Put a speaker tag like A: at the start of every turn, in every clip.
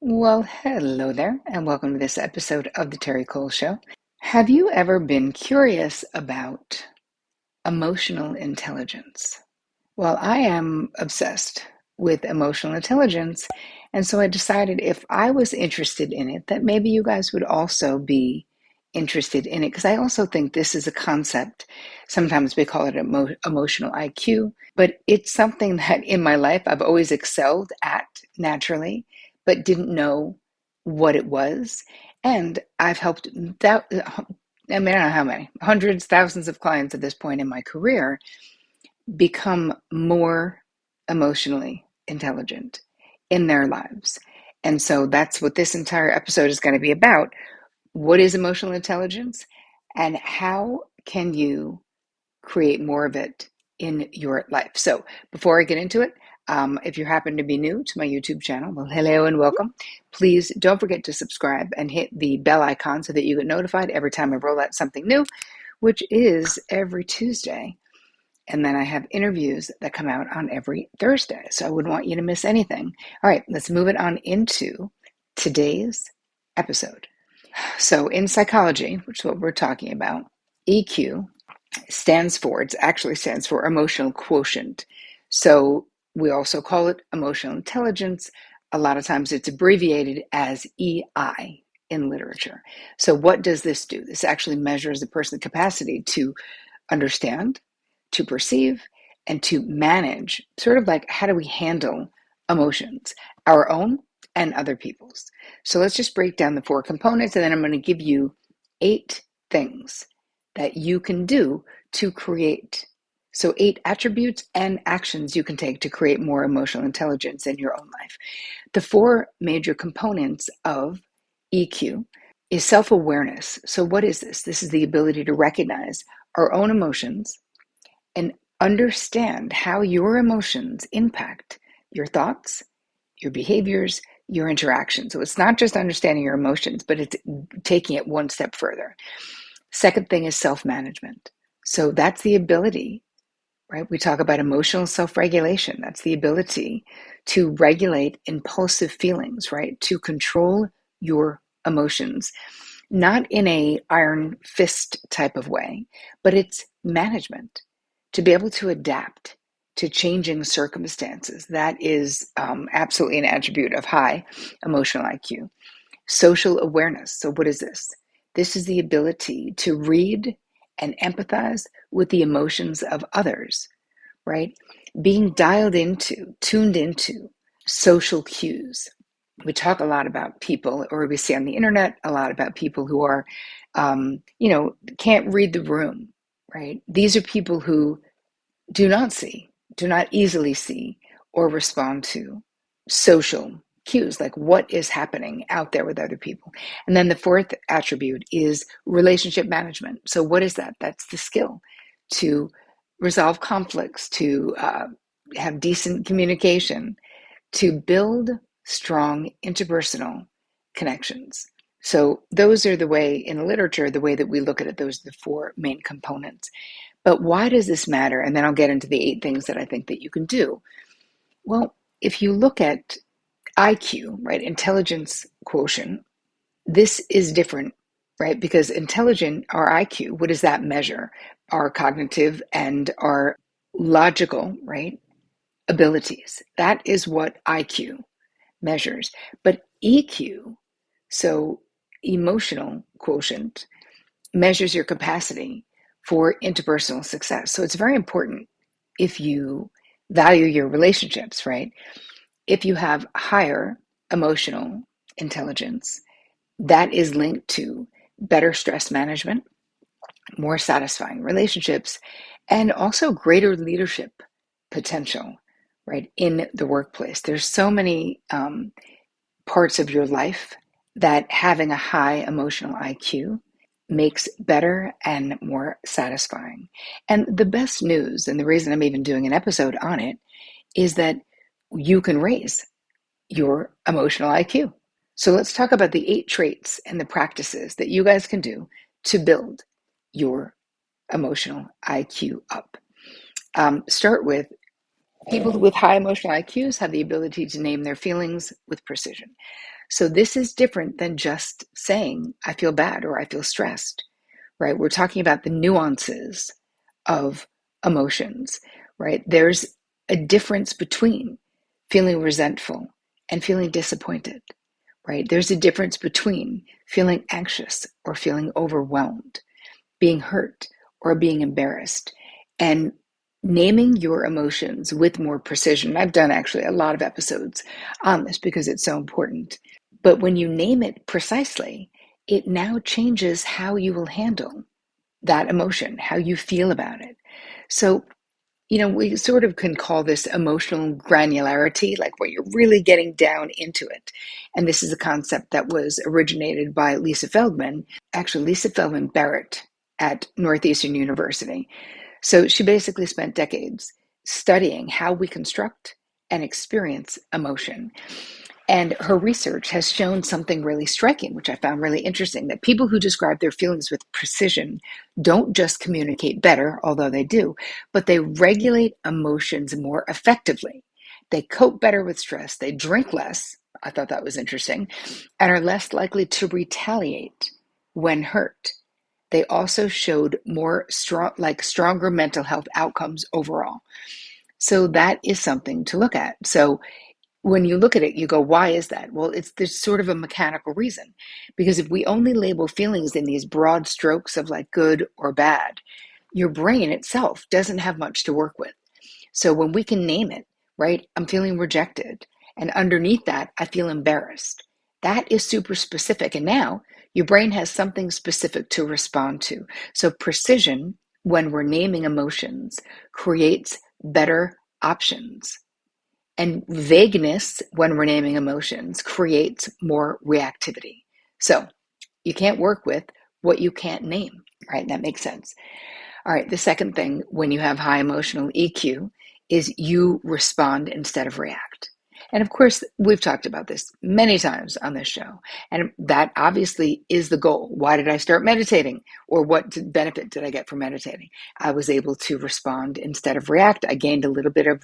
A: Well, hello there, and welcome to this episode of the Terri Cole Show. Have you ever been curious about emotional intelligence? Well, I am obsessed with emotional intelligence, and so I decided if I was interested in it, that maybe you guys would also be interested in it, because I also think this is a concept. Sometimes we call it emotional IQ, but it's something that in my life I've always excelled at naturally, but didn't know what it was. And I've helped that, I mean, I don't know how many, hundreds, thousands of clients at this point in my career become more emotionally intelligent in their lives. And so that's what this entire episode is going to be about. What is emotional intelligence, and how can you create more of it in your life? So before I get into it, if you happen to be new to my YouTube channel, well, hello and welcome. Please don't forget to subscribe and hit the bell icon so that you get notified every time I roll out something new, which is every Tuesday. And then I have interviews that come out on every Thursday. So I wouldn't want you to miss anything. All right, let's move it on into today's episode. So in psychology, which is what we're talking about, EQ actually stands for emotional quotient. So we also call it emotional intelligence. A lot of times it's abbreviated as EI in literature. So what does this do? This actually measures a person's capacity to understand, to perceive, and to manage, sort of like how do we handle emotions, our own and other people's. So let's just break down the four components, and then I'm going to give you 8 things that you can do to create. So 8 attributes and actions you can take to create more emotional intelligence in your own life. The 4 major components of EQ is self-awareness. So what is this? This is the ability to recognize our own emotions and understand how your emotions impact your thoughts, your behaviors, your interactions. So it's not just understanding your emotions, but it's taking it one step further. Second thing is self-management. So that's the ability, right? We talk about emotional self-regulation. That's the ability to regulate impulsive feelings, right? To control your emotions, not in a iron fist type of way, but it's management, to be able to adapt to changing circumstances. That is absolutely an attribute of high emotional IQ. Social awareness. So what is this? This is the ability to read and empathize with the emotions of others, right? Being dialed into, tuned into social cues. We talk a lot about people, or we see on the internet a lot about people who are, can't read the room, right? These are people who do not easily see or respond to social cues, like what is happening out there with other people. And then the fourth attribute is relationship management. So what is that? That's the skill to resolve conflicts, to have decent communication, to build strong interpersonal connections. So those are the way, in literature, the way that we look at it, those are the 4 main components. But why does this matter? And then I'll get into the 8 things that I think that you can do. Well, if you look at IQ, right, intelligence quotient, this is different, right? Because our IQ, what does that measure? Our cognitive and our logical, right, abilities. That is what IQ measures. But EQ, so emotional quotient, measures your capacity for interpersonal success. So it's very important if you value your relationships, right? If you have higher emotional intelligence, that is linked to better stress management, more satisfying relationships, and also greater leadership potential, right, in the workplace. There's so many parts of your life that having a high emotional IQ makes better and more satisfying. And the best news, and the reason I'm even doing an episode on it, is that you can raise your emotional IQ. So let's talk about the 8 traits and the practices that you guys can do to build your emotional IQ up. Start with people with high emotional IQs have the ability to name their feelings with precision. So this is different than just saying, I feel bad or I feel stressed, right? We're talking about the nuances of emotions, right? There's a difference between feeling resentful and feeling disappointed, right? There's a difference between feeling anxious or feeling overwhelmed, being hurt or being embarrassed, and naming your emotions with more precision. I've done actually a lot of episodes on this because it's so important. But when you name it precisely, it now changes how you will handle that emotion, how you feel about it. So, we sort of can call this emotional granularity, like where you're really getting down into it. And this is a concept that was originated by Lisa Feldman Barrett at Northeastern University. So she basically spent decades studying how we construct and experience emotion. And her research has shown something really striking, which I found really interesting, that people who describe their feelings with precision don't just communicate better, although they do, but they regulate emotions more effectively. They cope better with stress, they drink less, I thought that was interesting, and are less likely to retaliate when hurt. They also showed stronger mental health outcomes overall. So that is something to look at. So when you look at it, you go, why is that? Well, there's sort of a mechanical reason. Because if we only label feelings in these broad strokes of like good or bad, your brain itself doesn't have much to work with. So when we can name it, right? I'm feeling rejected. And underneath that, I feel embarrassed. That is super specific. And now your brain has something specific to respond to. So precision, when we're naming emotions, creates better options. And vagueness, when we're naming emotions, creates more reactivity. So you can't work with what you can't name, right? That makes sense. All right, the second thing when you have high emotional EQ is you respond instead of react. And of course, we've talked about this many times on this show. And that obviously is the goal. Why did I start meditating? Or what benefit did I get from meditating? I was able to respond instead of react. I gained a little bit of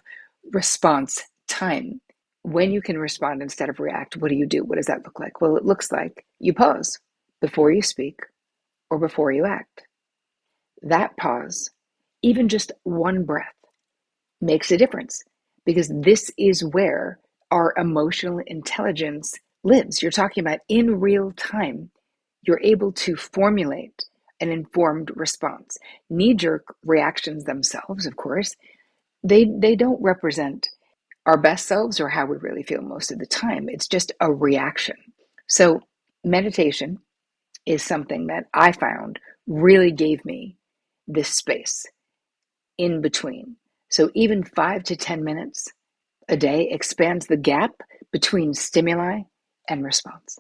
A: response time. When you can respond instead of react, what do you do? What does that look like? Well, it looks like you pause before you speak or before you act. That pause, even just one breath, makes a difference because this is where our emotional intelligence lives. You're talking about in real time, you're able to formulate an informed response. Knee-jerk reactions themselves, of course, they don't represent our best selves or how we really feel most of the time. It's just a reaction. So meditation is something that I found really gave me this space in between. So even 5 to 10 minutes a day expands the gap between stimuli and response.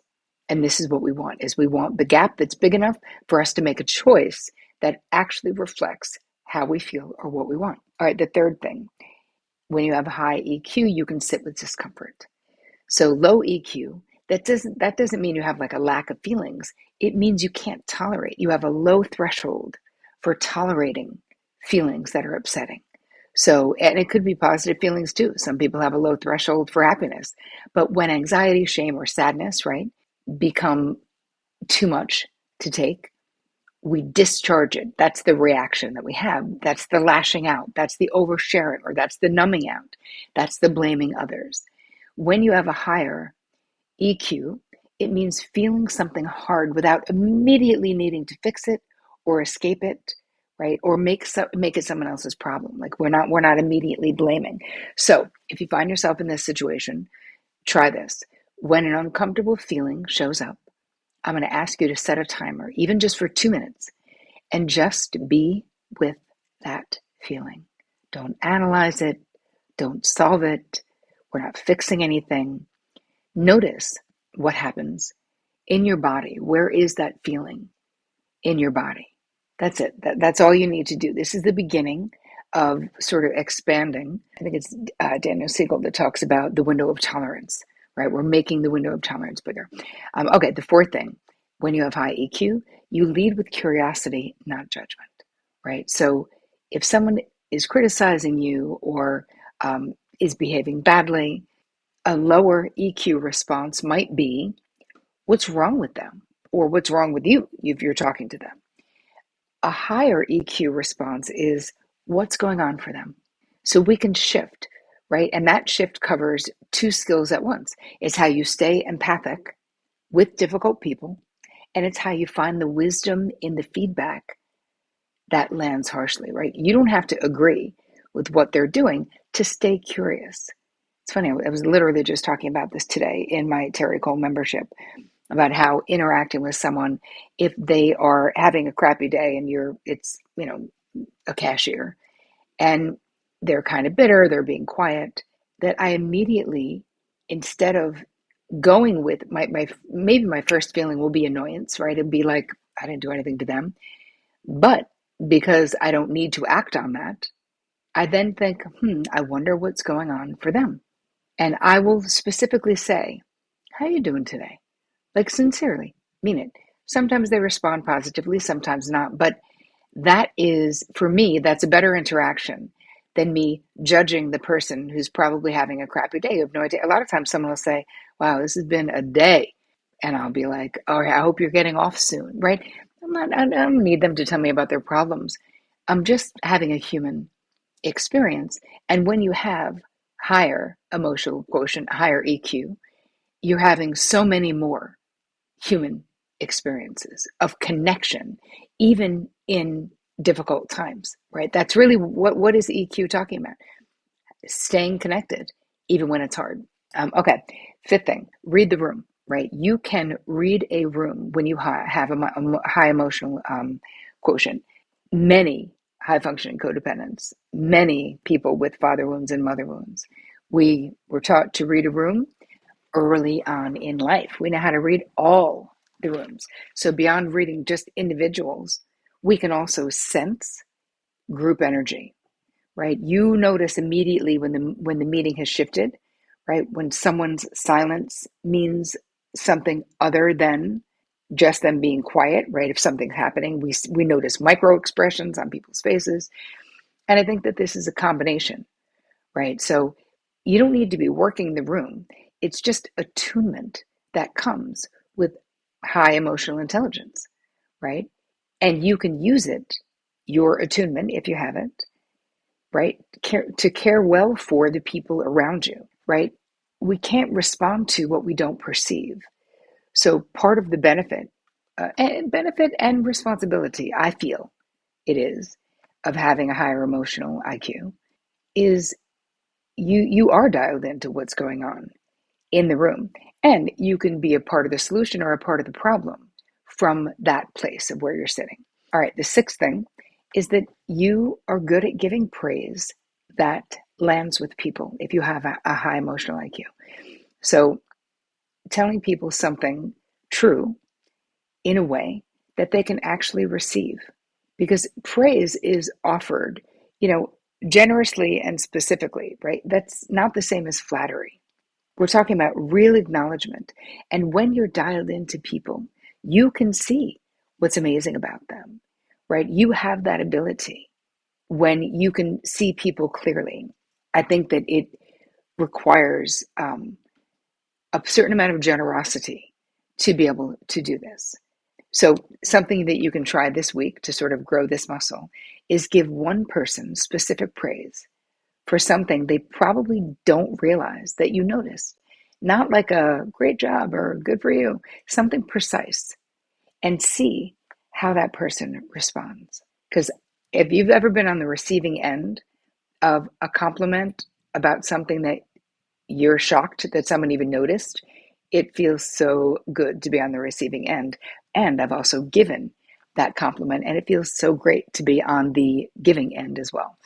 A: And this is what we want the gap that's big enough for us to make a choice that actually reflects how we feel or what we want. All right, the third thing, when you have high EQ, you can sit with discomfort. So low EQ, that doesn't mean you have like a lack of feelings. It means you can't tolerate. You have a low threshold for tolerating feelings that are upsetting. So, and it could be positive feelings too. Some people have a low threshold for happiness. But when anxiety, shame, or sadness, right, become too much to take, we discharge it. That's the reaction that we have. That's the lashing out. That's the oversharing, or that's the numbing out. That's the blaming others. When you have a higher EQ, it means feeling something hard without immediately needing to fix it or escape it, right? Or make it someone else's problem. Like we're not immediately blaming. So if you find yourself in this situation, try this. When an uncomfortable feeling shows up, I'm going to ask you to set a timer, even just for 2 minutes, and just be with that feeling. Don't analyze it. Don't solve it. We're not fixing anything. Notice what happens in your body. Where is that feeling in your body? That's it. That's all you need to do. This is the beginning of sort of expanding. I think it's Daniel Siegel that talks about the window of tolerance, right? We're making the window of tolerance bigger. Okay, the fourth thing, when you have high EQ, you lead with curiosity, not judgment, right? So if someone is criticizing you or is behaving badly, A lower EQ response might be, what's wrong with them? Or what's wrong with you if you're talking to them? A higher EQ response is, what's going on for them? So we can shift, right? And that shift covers two skills at once. It's how you stay empathic with difficult people, and it's how you find the wisdom in the feedback that lands harshly, right? You don't have to agree with what they're doing to stay curious. It's funny, I was literally just talking about this today in my Terri Cole membership about how interacting with someone, if they are having a crappy day and it's, a cashier, and they're kind of bitter, they're being quiet, that I immediately, instead of going with maybe my first feeling will be annoyance, right? It'd be like, I didn't do anything to them. But because I don't need to act on that, I then think, I wonder what's going on for them. And I will specifically say, how are you doing today? Like, sincerely, mean it. Sometimes they respond positively, sometimes not. But that is, for me, that's a better interaction than me judging the person who's probably having a crappy day. You have no idea. A lot of times someone will say, wow, this has been a day. And I'll be like, oh, I hope you're getting off soon, right? I don't need them to tell me about their problems. I'm just having a human experience. And when you have higher emotional quotient, higher EQ, you're having so many more human experiences of connection, even in difficult times, right? That's really what is EQ talking about? Staying connected, even when it's hard. Okay, fifth thing, read the room, right? You can read a room when you have a high emotional quotient. Many high functioning codependents, many people with father wounds and mother wounds. We were taught to read a room early on in life. We know how to read all the rooms. So beyond reading just individuals, we can also sense group energy, right? You notice immediately when the meeting has shifted, right? When someone's silence means something other than just them being quiet, right? If something's happening, we notice micro expressions on people's faces. And I think that this is a combination, right? So you don't need to be working the room. It's just attunement that comes with high emotional intelligence, right? And you can use it, your attunement, if you have it, right? To care well for the people around you, right? We can't respond to what we don't perceive. So part of the benefit and responsibility, I feel it is, of having a higher emotional IQ is you are dialed into what's going on in the room, and you can be a part of the solution or a part of the problem from that place of where you're sitting. All right, the sixth thing is that you are good at giving praise that lands with people if you have a high emotional IQ. So telling people something true in a way that they can actually receive, because praise is offered, generously and specifically, right? That's not the same as flattery. We're talking about real acknowledgement. And when you're dialed into people, you can see what's amazing about them, right? You have that ability when you can see people clearly. I think that it requires a certain amount of generosity to be able to do this. So, something that you can try this week to sort of grow this muscle is give one person specific praise for something they probably don't realize that you noticed. Not like a great job or good for you, something precise, and see how that person responds. Because if you've ever been on the receiving end of a compliment about something that you're shocked that someone even noticed, it feels so good to be on the receiving end. And I've also given that compliment, and it feels so great to be on the giving end as well.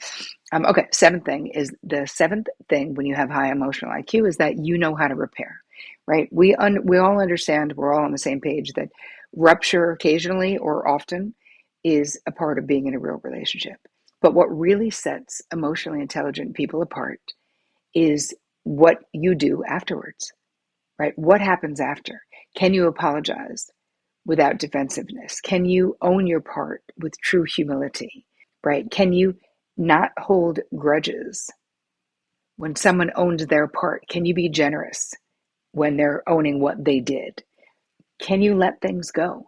A: Okay, seventh thing when you have high emotional IQ is that you know how to repair, right? We all understand, we're all on the same page that rupture occasionally or often is a part of being in a real relationship. But what really sets emotionally intelligent people apart is what you do afterwards, right? What happens after? Can you apologize without defensiveness? Can you own your part with true humility, right? Can you not hold grudges When someone owns their part, can you be generous when they're owning what they did? Can you let things go?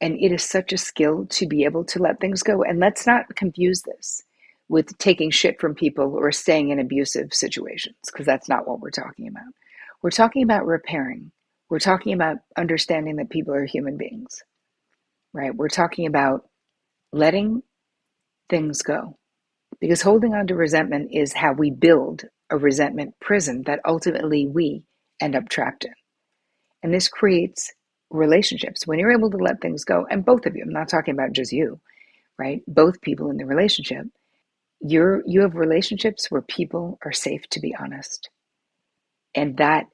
A: And it is such a skill to be able to let things go. And let's not confuse this with taking shit from people or staying in abusive situations, because that's not what we're talking about. We're talking about repairing. We're talking about understanding that people are human beings, right? We're talking about letting things go, because holding on to resentment is how we build a resentment prison that ultimately we end up trapped in. And this creates relationships when you're able to let things go. And both of you, I'm not talking about just you, right? Both people in the relationship, you have relationships where people are safe to be honest. And that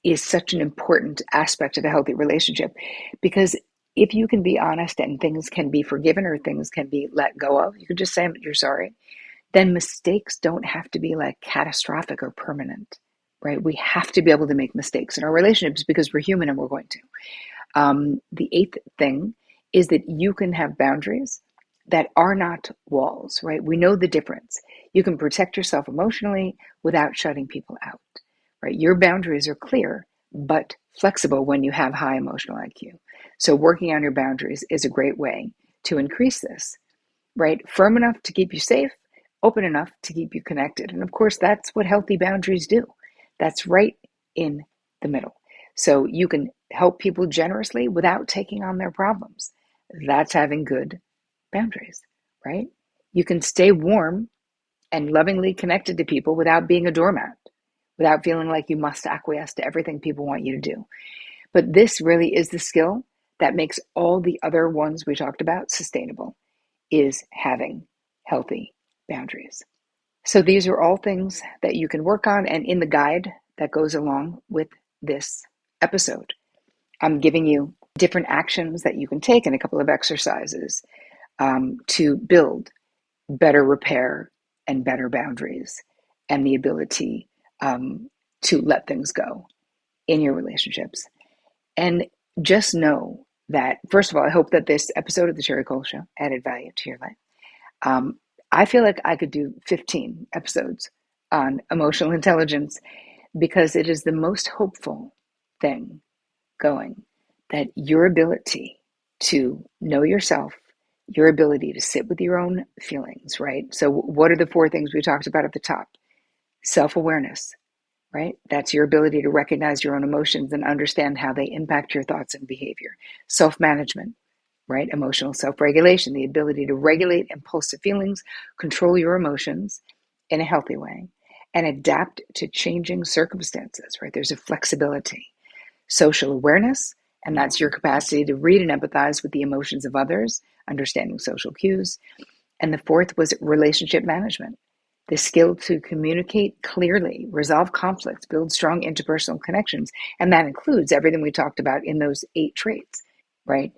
A: is such an important aspect of a healthy relationship, because if you can be honest and things can be forgiven or things can be let go of, you can just say you're sorry, then mistakes don't have to be like catastrophic or permanent, right? We have to be able to make mistakes in our relationships because we're human and we're going to. The eighth thing is that you can have boundaries that are not walls, right? We know the difference. You can protect yourself emotionally without shutting people out, right? Your boundaries are clear, but flexible when you have high emotional IQ. So working on your boundaries is a great way to increase this, right? Firm enough to keep you safe, open enough to keep you connected. And of course, that's what healthy boundaries do. That's right in the middle. So you can help people generously without taking on their problems. That's having good boundaries, right? You can stay warm and lovingly connected to people without being a doormat, without feeling like you must acquiesce to everything people want you to do. But this really is the skill that makes all the other ones we talked about sustainable, is having healthy boundaries. So these are all things that you can work on. And in the guide that goes along with this episode, I'm giving you different actions that you can take and a couple of exercises to build better repair and better boundaries and the ability to let things go in your relationships. And just know that, first of all, I hope that this episode of the Terri Cole Show added value to your life. I feel like I could do 15 episodes on emotional intelligence because it is the most hopeful thing going, that your ability to know yourself, your ability to sit with your own feelings, right? So what are the four things we talked about at the top? Self-awareness, right? That's your ability to recognize your own emotions and understand how they impact your thoughts and behavior. Self-management, right? Emotional self-regulation, the ability to regulate impulsive feelings, control your emotions in a healthy way, and adapt to changing circumstances, right? There's a flexibility. Social awareness, and that's your capacity to read and empathize with the emotions of others, understanding social cues. And the fourth was relationship management, the skill to communicate clearly, resolve conflicts, build strong interpersonal connections. And that includes everything we talked about in those 8 traits, right?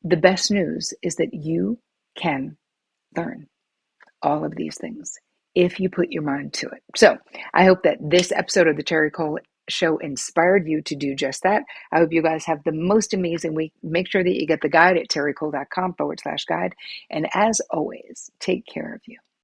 A: The best news is that you can learn all of these things if you put your mind to it. So I hope that this episode of the Terri Cole Show inspired you to do just that. I hope you guys have the most amazing week. Make sure that you get the guide at terricole.com/guide. And as always, take care of you.